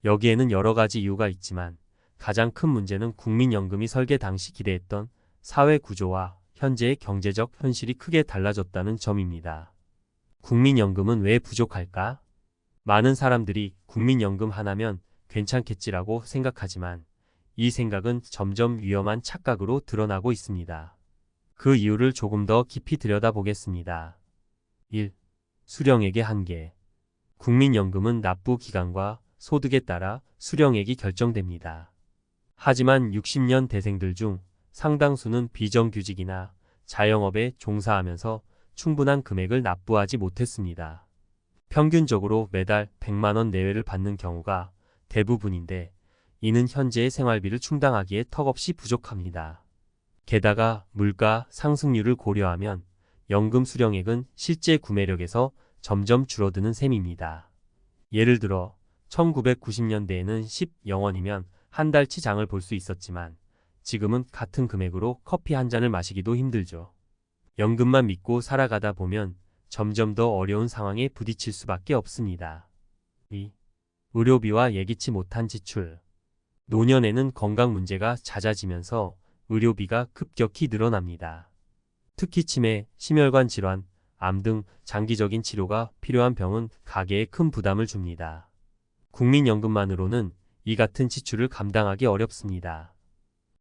여기에는 여러 가지 이유가 있지만 가장 큰 문제는 국민연금이 설계 당시 기대했던 사회 구조와 현재의 경제적 현실이 크게 달라졌다는 점입니다. 국민연금은 왜 부족할까? 많은 사람들이 국민연금 하나면 괜찮겠지라고 생각하지만 이 생각은 점점 위험한 착각으로 드러나고 있습니다. 그 이유를 조금 더 깊이 들여다보겠습니다. 1. 수령액의 한계. 국민연금은 납부 기간과 소득에 따라 수령액이 결정됩니다. 하지만 60년 대생들 중 상당수는 비정규직이나 자영업에 종사하면서 충분한 금액을 납부하지 못했습니다. 평균적으로 매달 100만 원 내외를 받는 경우가 대부분인데 이는 현재의 생활비를 충당하기에 턱없이 부족합니다. 게다가 물가 상승률을 고려하면 연금 수령액은 실제 구매력에서 점점 줄어드는 셈입니다. 예를 들어 1990년대에는 10영원이면 한 달치 장을 볼 수 있었지만 지금은 같은 금액으로 커피 한 잔을 마시기도 힘들죠. 연금만 믿고 살아가다 보면 점점 더 어려운 상황에 부딪힐 수밖에 없습니다. 2. 의료비와 예기치 못한 지출. 노년에는 건강 문제가 잦아지면서 의료비가 급격히 늘어납니다. 특히 치매, 심혈관 질환, 암 등 장기적인 치료가 필요한 병은 가계에 큰 부담을 줍니다. 국민연금만으로는 이 같은 지출을 감당하기 어렵습니다.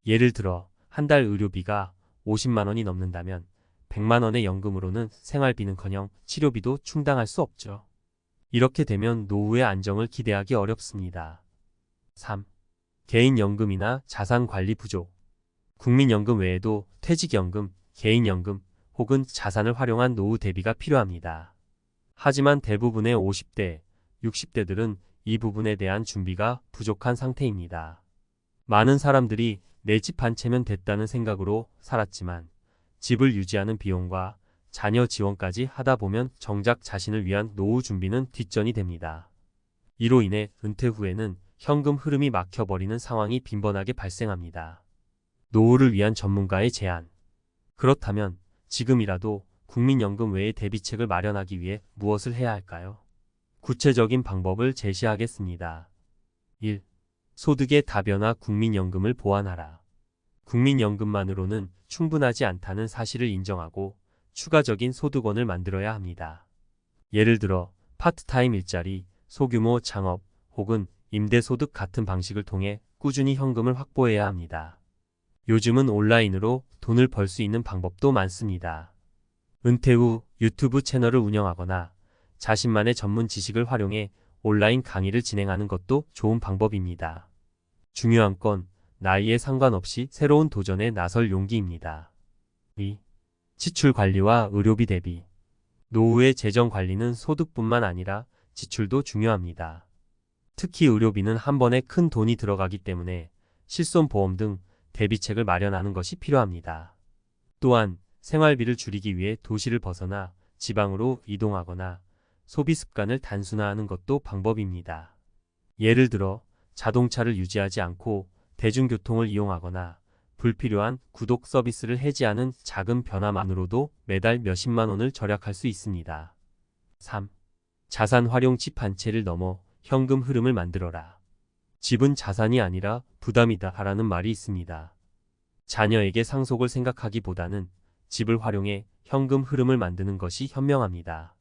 예를 들어 한 달 의료비가 50만 원이 넘는다면 100만 원의 연금으로는 생활비는커녕 치료비도 충당할 수 없죠. 이렇게 되면 노후의 안정을 기대하기 어렵습니다. 3. 개인연금이나 자산관리 부족. 국민연금 외에도 퇴직연금, 개인연금 혹은 자산을 활용한 노후 대비가 필요합니다. 하지만 대부분의 50대, 60대들은 이 부분에 대한 준비가 부족한 상태입니다. 많은 사람들이 내 집 한 채면 됐다는 생각으로 살았지만 집을 유지하는 비용과 자녀 지원까지 하다 보면 정작 자신을 위한 노후 준비는 뒷전이 됩니다. 이로 인해 은퇴 후에는 현금 흐름이 막혀버리는 상황이 빈번하게 발생합니다. 노후를 위한 전문가의 제안. 그렇다면 지금이라도 국민연금 외의 대비책을 마련하기 위해 무엇을 해야 할까요? 구체적인 방법을 제시하겠습니다. 1. 소득의 다변화. 국민연금을 보완하라. 국민연금만으로는 충분하지 않다는 사실을 인정하고 추가적인 소득원을 만들어야 합니다. 예를 들어 파트타임 일자리, 소규모 창업 혹은 임대소득 같은 방식을 통해 꾸준히 현금을 확보해야 합니다. 요즘은 온라인으로 돈을 벌 수 있는 방법도 많습니다. 은퇴 후 유튜브 채널을 운영하거나 자신만의 전문 지식을 활용해 온라인 강의를 진행하는 것도 좋은 방법입니다. 중요한 건 나이에 상관없이 새로운 도전에 나설 용기입니다. 2. 지출 관리와 의료비 대비. 노후의 재정 관리는 소득뿐만 아니라 지출도 중요합니다. 특히 의료비는 한 번에 큰 돈이 들어가기 때문에 실손보험 등 대비책을 마련하는 것이 필요합니다. 또한 생활비를 줄이기 위해 도시를 벗어나 지방으로 이동하거나 소비 습관을 단순화하는 것도 방법입니다. 예를 들어 자동차를 유지하지 않고 대중교통을 이용하거나 불필요한 구독 서비스를 해지하는 작은 변화만으로도 매달 몇십만 원을 절약할 수 있습니다. 3. 자산 활용 집 한 채를 넘어 현금 흐름을 만들어라. 집은 자산이 아니라 부담이다 라는 말이 있습니다. 자녀에게 상속을 생각하기보다는 집을 활용해 현금 흐름을 만드는 것이 현명합니다.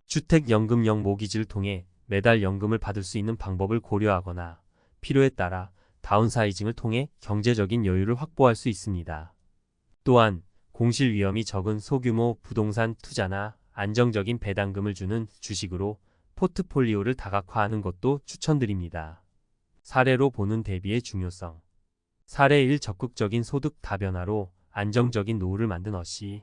주택연금형 모기지를 통해 매달 연금을 받을 수 있는 방법을 고려하거나 필요에 따라 다운사이징을 통해 경제적인 여유를 확보할 수 있습니다. 또한 공실 위험이 적은 소규모 부동산 투자나 안정적인 배당금을 주는 주식으로 포트폴리오를 다각화하는 것도 추천드립니다. 사례로 보는 대비의 중요성. 사례 1. 적극적인 소득 다변화로 안정적인 노후를 만든 어씨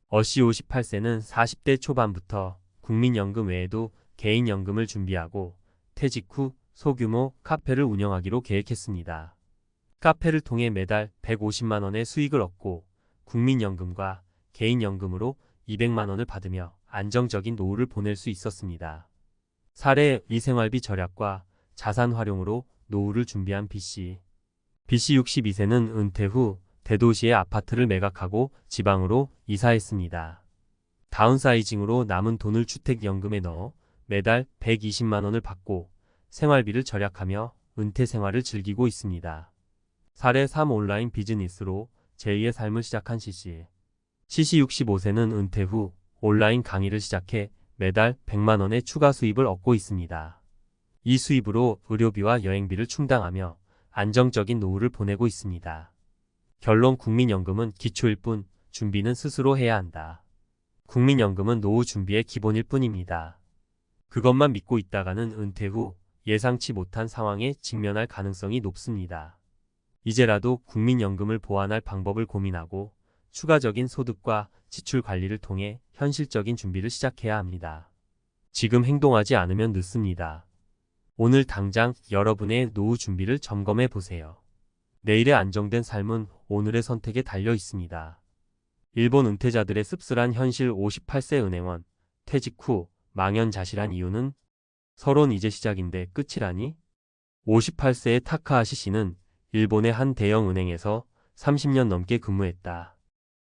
58세는 40대 초반부터 국민연금 외에도 개인연금을 준비하고 퇴직 후 소규모 카페를 운영하기로 계획했습니다. 카페를 통해 매달 150만 원의 수익을 얻고 국민연금과 개인연금으로 200만 원을 받으며 안정적인 노후를 보낼 수 있었습니다. 사례 2. 생활비 절약과 자산 활용으로 노후를 준비한 B씨 62세는 은퇴 후 대도시의 아파트를 매각하고 지방으로 이사했습니다. 다운사이징으로 남은 돈을 주택연금에 넣어 매달 120만 원을 받고 생활비를 절약하며 은퇴 생활을 즐기고 있습니다. 사례 3. 온라인 비즈니스로 제2의 삶을 시작한 CC 65세는 은퇴 후 온라인 강의를 시작해 매달 100만 원의 추가 수입을 얻고 있습니다. 이 수입으로 의료비와 여행비를 충당하며 안정적인 노후를 보내고 있습니다. 결론. 국민연금은 기초일 뿐 준비는 스스로 해야 한다. 국민연금은 노후 준비의 기본일 뿐입니다. 그것만 믿고 있다가는 은퇴 후 예상치 못한 상황에 직면할 가능성이 높습니다. 이제라도 국민연금을 보완할 방법을 고민하고 추가적인 소득과 지출 관리를 통해 현실적인 준비를 시작해야 합니다. 지금 행동하지 않으면 늦습니다. 오늘 당장 여러분의 노후 준비를 점검해 보세요. 내일의 안정된 삶은 오늘의 선택에 달려 있습니다. 일본 은퇴자들의 씁쓸한 현실. 58세 은행원 퇴직 후 망연자실한 이유는 서론 이제 시작인데 끝이라니? 58세의 타카하시 씨는 일본의 한 대형 은행에서 30년 넘게 근무했다.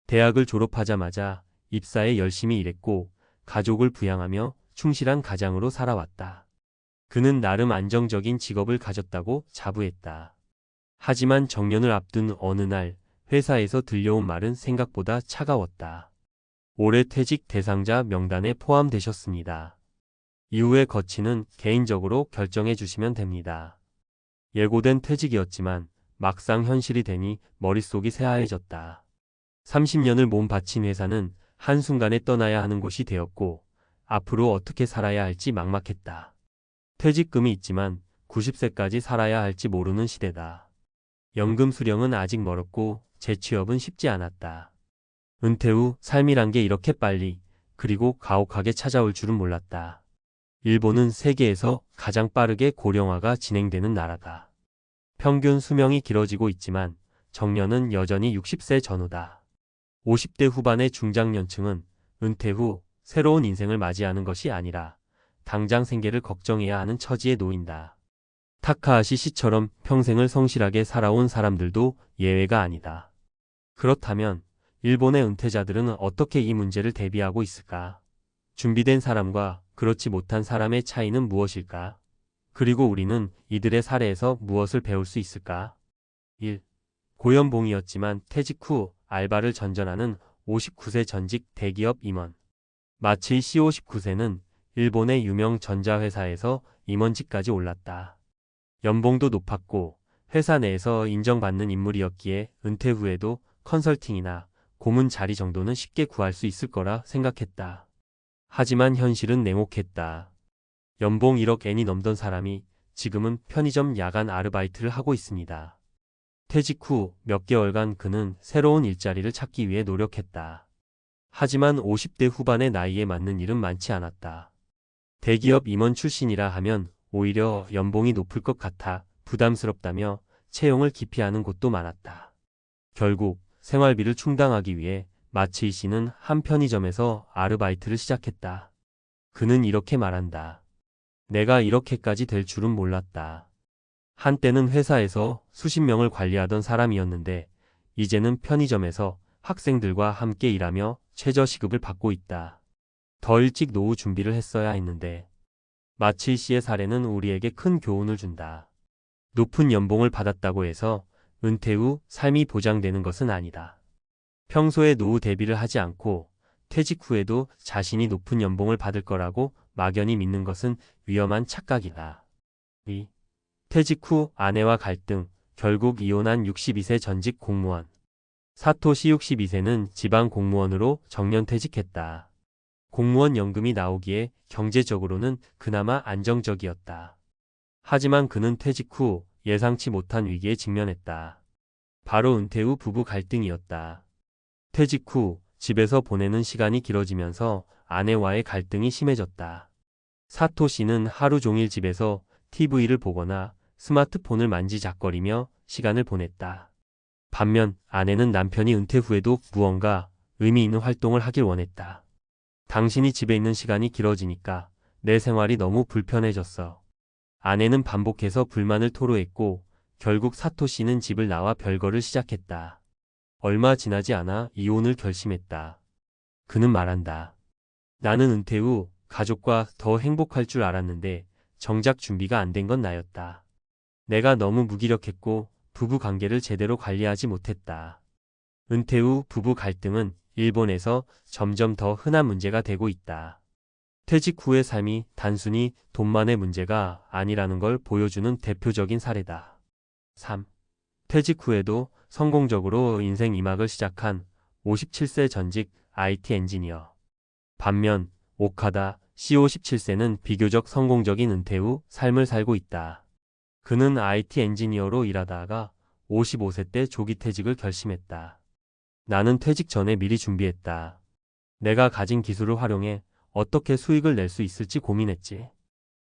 대학을 졸업하자마자 입사에 열심히 일했고 가족을 부양하며 충실한 가장으로 살아왔다. 그는 나름 안정적인 직업을 가졌다고 자부했다. 하지만 정년을 앞둔 어느 날 회사에서 들려온 말은 생각보다 차가웠다. 올해 퇴직 대상자 명단에 포함되셨습니다. 이후의 거치는 개인적으로 결정해 주시면 됩니다. 예고된 퇴직이었지만 막상 현실이 되니 머릿속이 새하얘졌다. 30년을 몸 바친 회사는 한순간에 떠나야 하는 곳이 되었고 앞으로 어떻게 살아야 할지 막막했다. 퇴직금이 있지만 90세까지 살아야 할지 모르는 시대다. 연금 수령은 아직 멀었고 재취업은 쉽지 않았다. 은퇴 후 삶이란 게 이렇게 빨리 그리고 가혹하게 찾아올 줄은 몰랐다. 일본은 세계에서 가장 빠르게 고령화가 진행되는 나라다. 평균 수명이 길어지고 있지만 정년은 여전히 60세 전후다. 50대 후반의 중장년층은 은퇴 후 새로운 인생을 맞이하는 것이 아니라 당장 생계를 걱정해야 하는 처지에 놓인다. 타카하시 씨처럼 평생을 성실하게 살아온 사람들도 예외가 아니다. 그렇다면 일본의 은퇴자들은 어떻게 이 문제를 대비하고 있을까? 준비된 사람과 그렇지 못한 사람의 차이는 무엇일까? 그리고 우리는 이들의 사례에서 무엇을 배울 수 있을까? 1. 고연봉이었지만 퇴직 후 알바를 전전하는 59세 전직 대기업 임원. 마츠이 씨 59세는 일본의 유명 전자회사에서 임원직까지 올랐다. 연봉도 높았고 회사 내에서 인정받는 인물이었기에 은퇴 후에도 컨설팅이나 고문 자리 정도는 쉽게 구할 수 있을 거라 생각했다. 하지만 현실은 냉혹했다. 연봉 1억 엔이 넘던 사람이 지금은 편의점 야간 아르바이트를 하고 있습니다. 퇴직 후 몇 개월간 그는 새로운 일자리를 찾기 위해 노력했다. 하지만 50대 후반의 나이에 맞는 일은 많지 않았다. 대기업 임원 출신이라 하면 오히려 연봉이 높을 것 같아 부담스럽다며 채용을 기피하는 곳도 많았다. 결국 생활비를 충당하기 위해 마츠이 씨는 한 편의점에서 아르바이트를 시작했다. 그는 이렇게 말한다. 내가 이렇게까지 될 줄은 몰랐다. 한때는 회사에서 수십 명을 관리하던 사람이었는데 이제는 편의점에서 학생들과 함께 일하며 최저시급을 받고 있다. 더 일찍 노후 준비를 했어야 했는데. 마츠이 씨의 사례는 우리에게 큰 교훈을 준다. 높은 연봉을 받았다고 해서 은퇴 후 삶이 보장되는 것은 아니다. 평소에 노후 대비를 하지 않고 퇴직 후에도 자신이 높은 연봉을 받을 거라고 막연히 믿는 것은 위험한 착각이다. 2. 퇴직 후 아내와 갈등, 결국 이혼한 62세 전직 공무원. 사토시 62세는 지방 공무원으로 정년퇴직했다. 공무원 연금이 나오기에 경제적으로는 그나마 안정적이었다. 하지만 그는 퇴직 후 예상치 못한 위기에 직면했다. 바로 은퇴 후 부부 갈등이었다. 퇴직 후 집에서 보내는 시간이 길어지면서 아내와의 갈등이 심해졌다. 사토 씨는 하루 종일 집에서 TV를 보거나 스마트폰을 만지작거리며 시간을 보냈다. 반면 아내는 남편이 은퇴 후에도 무언가 의미 있는 활동을 하길 원했다. 당신이 집에 있는 시간이 길어지니까 내 생활이 너무 불편해졌어. 아내는 반복해서 불만을 토로했고 결국 사토 씨는 집을 나와 별거를 시작했다. 얼마 지나지 않아 이혼을 결심했다. 그는 말한다. 나는 은퇴 후 가족과 더 행복할 줄 알았는데 정작 준비가 안 된 건 나였다. 내가 너무 무기력했고 부부 관계를 제대로 관리하지 못했다. 은퇴 후 부부 갈등은 일본에서 점점 더 흔한 문제가 되고 있다. 퇴직 후의 삶이 단순히 돈만의 문제가 아니라는 걸 보여주는 대표적인 사례다. 3. 퇴직 후에도 성공적으로 인생 2막을 시작한 57세 전직 IT 엔지니어. 반면 오카다 C57세는 비교적 성공적인 은퇴 후 삶을 살고 있다. 그는 IT 엔지니어로 일하다가 55세 때 조기 퇴직을 결심했다. 나는 퇴직 전에 미리 준비했다. 내가 가진 기술을 활용해 어떻게 수익을 낼 수 있을지 고민했지.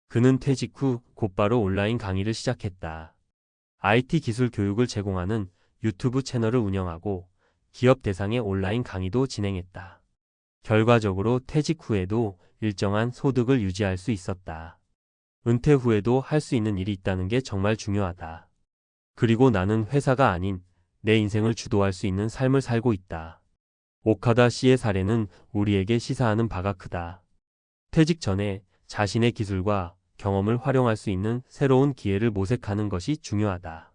그는 퇴직 후 곧바로 온라인 강의를 시작했다. IT 기술 교육을 제공하는 유튜브 채널을 운영하고 기업 대상의 온라인 강의도 진행했다. 결과적으로 퇴직 후에도 일정한 소득을 유지할 수 있었다. 은퇴 후에도 할 수 있는 일이 있다는 게 정말 중요하다. 그리고 나는 회사가 아닌 내 인생을 주도할 수 있는 삶을 살고 있다. 오카다 씨의 사례는 우리에게 시사하는 바가 크다. 퇴직 전에 자신의 기술과 경험을 활용할 수 있는 새로운 기회를 모색하는 것이 중요하다.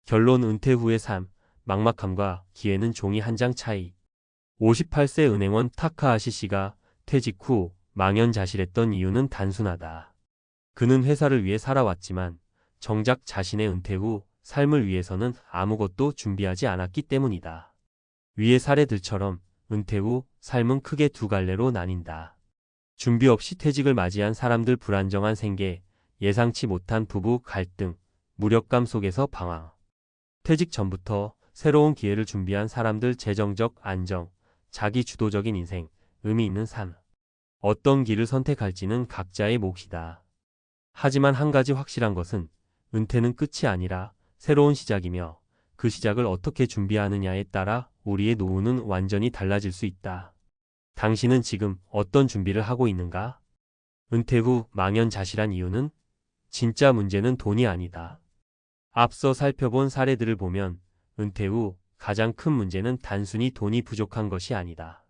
결론 은퇴 후의 삶, 막막함과 기회는 종이 한 장 차이. 58세 은행원 타카하시 씨가 퇴직 후 망연자실했던 이유는 단순하다. 그는 회사를 위해 살아왔지만 정작 자신의 은퇴 후 삶을 위해서는 아무것도 준비하지 않았기 때문이다. 위의 사례들처럼 은퇴 후 삶은 크게 두 갈래로 나뉜다. 준비 없이 퇴직을 맞이한 사람들 불안정한 생계, 예상치 못한 부부 갈등, 무력감 속에서 방황. 퇴직 전부터 새로운 기회를 준비한 사람들 재정적 안정, 자기 주도적인 인생, 의미 있는 삶. 어떤 길을 선택할지는 각자의 몫이다. 하지만 한 가지 확실한 것은 은퇴는 끝이 아니라 새로운 시작이며 그 시작을 어떻게 준비하느냐에 따라 우리의 노후는 완전히 달라질 수 있다. 당신은 지금 어떤 준비를 하고 있는가? 은퇴 후 망연자실한 이유는? 진짜 문제는 돈이 아니다. 앞서 살펴본 사례들을 보면 은퇴 후 가장 큰 문제는 단순히 돈이 부족한 것이 아니다.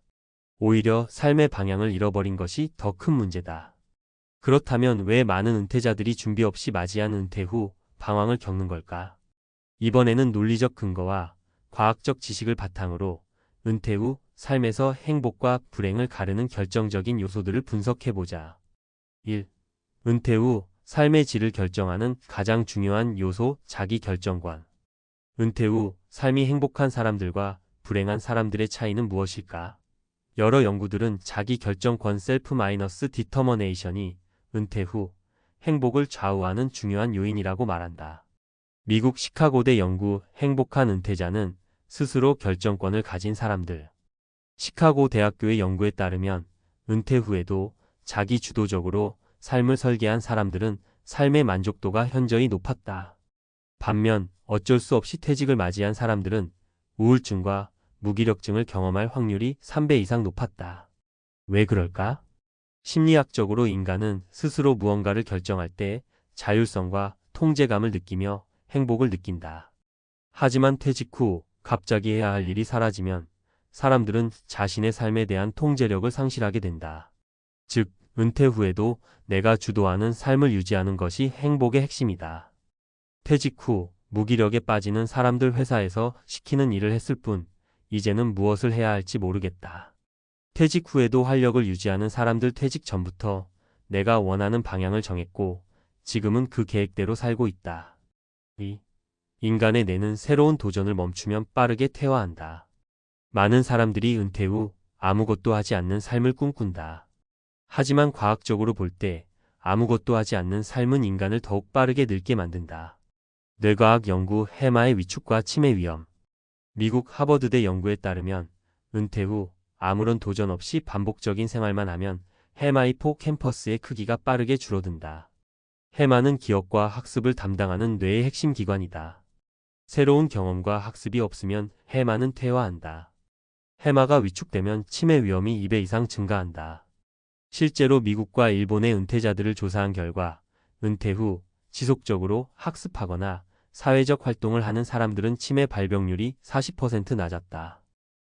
오히려 삶의 방향을 잃어버린 것이 더 큰 문제다. 그렇다면 왜 많은 은퇴자들이 준비 없이 맞이한 은퇴 후 방황을 겪는 걸까? 이번에는 논리적 근거와 과학적 지식을 바탕으로 은퇴 후 삶에서 행복과 불행을 가르는 결정적인 요소들을 분석해보자. 1. 은퇴 후 삶의 질을 결정하는 가장 중요한 요소 자기 결정관. 은퇴 후 삶이 행복한 사람들과 불행한 사람들의 차이는 무엇일까? 여러 연구들은 자기 결정권 셀프-디터머네이션이 은퇴 후 행복을 좌우하는 중요한 요인이라고 말한다. 미국 시카고대 연구 행복한 은퇴자는 스스로 결정권을 가진 사람들. 시카고 대학교의 연구에 따르면 은퇴 후에도 자기 주도적으로 삶을 설계한 사람들은 삶의 만족도가 현저히 높았다. 반면 어쩔 수 없이 퇴직을 맞이한 사람들은 우울증과 무기력증을 경험할 확률이 3배 이상 높았다. 왜 그럴까? 심리학적으로 인간은 스스로 무언가를 결정할 때 자율성과 통제감을 느끼며 행복을 느낀다. 하지만 퇴직 후 갑자기 해야 할 일이 사라지면 사람들은 자신의 삶에 대한 통제력을 상실하게 된다. 즉, 은퇴 후에도 내가 주도하는 삶을 유지하는 것이 행복의 핵심이다. 퇴직 후 무기력에 빠지는 사람들 회사에서 시키는 일을 했을 뿐 이제는 무엇을 해야 할지 모르겠다. 퇴직 후에도 활력을 유지하는 사람들 퇴직 전부터 내가 원하는 방향을 정했고 지금은 그 계획대로 살고 있다. 인간의 뇌는 새로운 도전을 멈추면 빠르게 퇴화한다. 많은 사람들이 은퇴 후 아무것도 하지 않는 삶을 꿈꾼다. 하지만 과학적으로 볼 때 아무것도 하지 않는 삶은 인간을 더욱 빠르게 늙게 만든다. 뇌과학 연구 해마의 위축과 치매 위험. 미국 하버드대 연구에 따르면 은퇴 후 아무런 도전 없이 반복적인 생활만 하면 해마 히포캠퍼스의 크기가 빠르게 줄어든다. 해마는 기억과 학습을 담당하는 뇌의 핵심 기관이다. 새로운 경험과 학습이 없으면 해마는 퇴화한다. 해마가 위축되면 치매 위험이 2배 이상 증가한다. 실제로 미국과 일본의 은퇴자들을 조사한 결과 은퇴 후 지속적으로 학습하거나 사회적 활동을 하는 사람들은 치매 발병률이 40% 낮았다.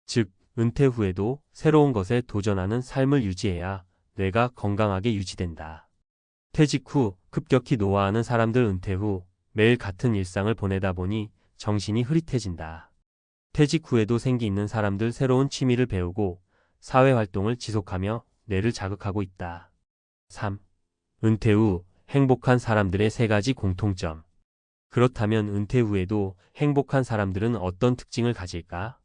즉, 은퇴 후에도 새로운 것에 도전하는 삶을 유지해야 뇌가 건강하게 유지된다. 퇴직 후 급격히 노화하는 사람들 은퇴 후 매일 같은 일상을 보내다 보니 정신이 흐릿해진다. 퇴직 후에도 생기 있는 사람들 새로운 취미를 배우고 사회활동을 지속하며 뇌를 자극하고 있다. 3. 은퇴 후 행복한 사람들의 3가지 공통점. 그렇다면 은퇴 후에도 행복한 사람들은 어떤 특징을 가질까?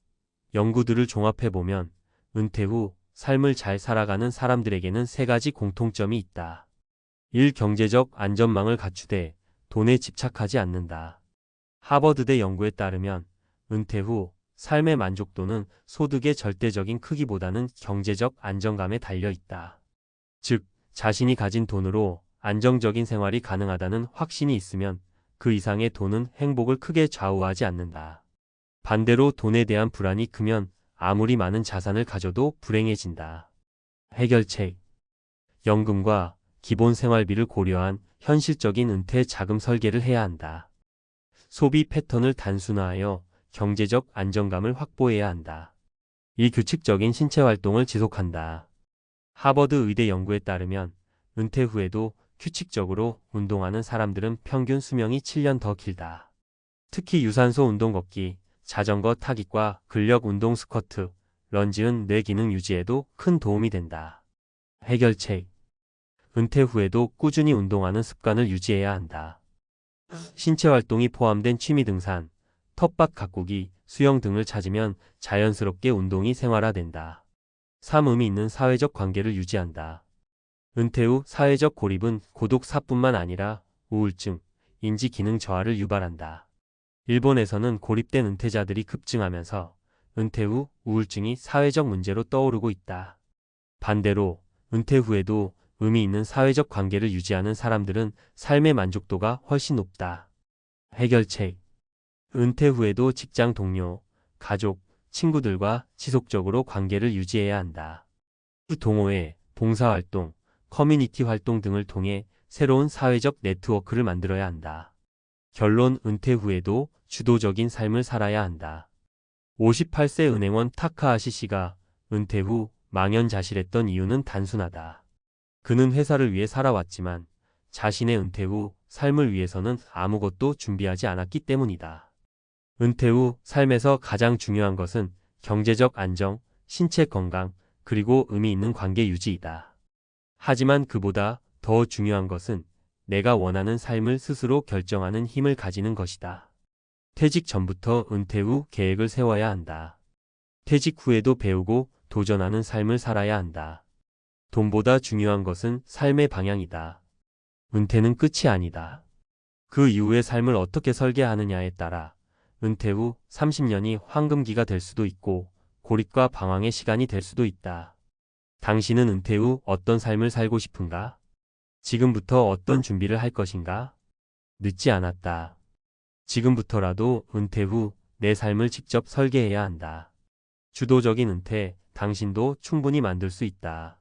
연구들을 종합해보면 은퇴 후 삶을 잘 살아가는 사람들에게는 3가지 공통점이 있다. 1. 경제적 안전망을 갖추되 돈에 집착하지 않는다. 하버드대 연구에 따르면 은퇴 후 삶의 만족도는 소득의 절대적인 크기보다는 경제적 안정감에 달려 있다. 즉, 자신이 가진 돈으로 안정적인 생활이 가능하다는 확신이 있으면 그 이상의 돈은 행복을 크게 좌우하지 않는다. 반대로 돈에 대한 불안이 크면 아무리 많은 자산을 가져도 불행해진다. 해결책. 연금과 기본 생활비를 고려한 현실적인 은퇴 자금 설계를 해야 한다. 소비 패턴을 단순화하여 경제적 안정감을 확보해야 한다. 이 규칙적인 신체 활동을 지속한다. 하버드 의대 연구에 따르면 은퇴 후에도 규칙적으로 운동하는 사람들은 평균 수명이 7년 더 길다. 특히 유산소 운동 걷기, 자전거 타기과 근력 운동 스쿼트, 런지는 뇌 기능 유지에도 큰 도움이 된다. 해결책. 은퇴 후에도 꾸준히 운동하는 습관을 유지해야 한다. 신체 활동이 포함된 취미 등산, 텃밭 가꾸기, 수영 등을 찾으면 자연스럽게 운동이 생활화된다. 3. 의미 있는 사회적 관계를 유지한다. 은퇴 후 사회적 고립은 고독사뿐만 아니라 우울증, 인지 기능 저하를 유발한다. 일본에서는 고립된 은퇴자들이 급증하면서 은퇴 후 우울증이 사회적 문제로 떠오르고 있다. 반대로 은퇴 후에도 의미 있는 사회적 관계를 유지하는 사람들은 삶의 만족도가 훨씬 높다. 해결책. 은퇴 후에도 직장 동료, 가족, 친구들과 지속적으로 관계를 유지해야 한다. 동호회, 봉사활동, 커뮤니티 활동 등을 통해 새로운 사회적 네트워크를 만들어야 한다. 결론. 은퇴 후에도 주도적인 삶을 살아야 한다. 58세 은행원 타카하시 씨가 은퇴 후 망연자실했던 이유는 단순하다. 그는 회사를 위해 살아왔지만 자신의 은퇴 후 삶을 위해서는 아무것도 준비하지 않았기 때문이다. 은퇴 후 삶에서 가장 중요한 것은 경제적 안정, 신체 건강, 그리고 의미 있는 관계 유지이다. 하지만 그보다 더 중요한 것은 내가 원하는 삶을 스스로 결정하는 힘을 가지는 것이다. 퇴직 전부터 은퇴 후 계획을 세워야 한다. 퇴직 후에도 배우고 도전하는 삶을 살아야 한다. 돈보다 중요한 것은 삶의 방향이다. 은퇴는 끝이 아니다. 그 이후의 삶을 어떻게 설계하느냐에 따라 은퇴 후 30년이 황금기가 될 수도 있고 고립과 방황의 시간이 될 수도 있다. 당신은 은퇴 후 어떤 삶을 살고 싶은가? 지금부터 어떤 준비를 할 것인가? 늦지 않았다. 지금부터라도 은퇴 후 내 삶을 직접 설계해야 한다. 주도적인 은퇴, 당신도 충분히 만들 수 있다.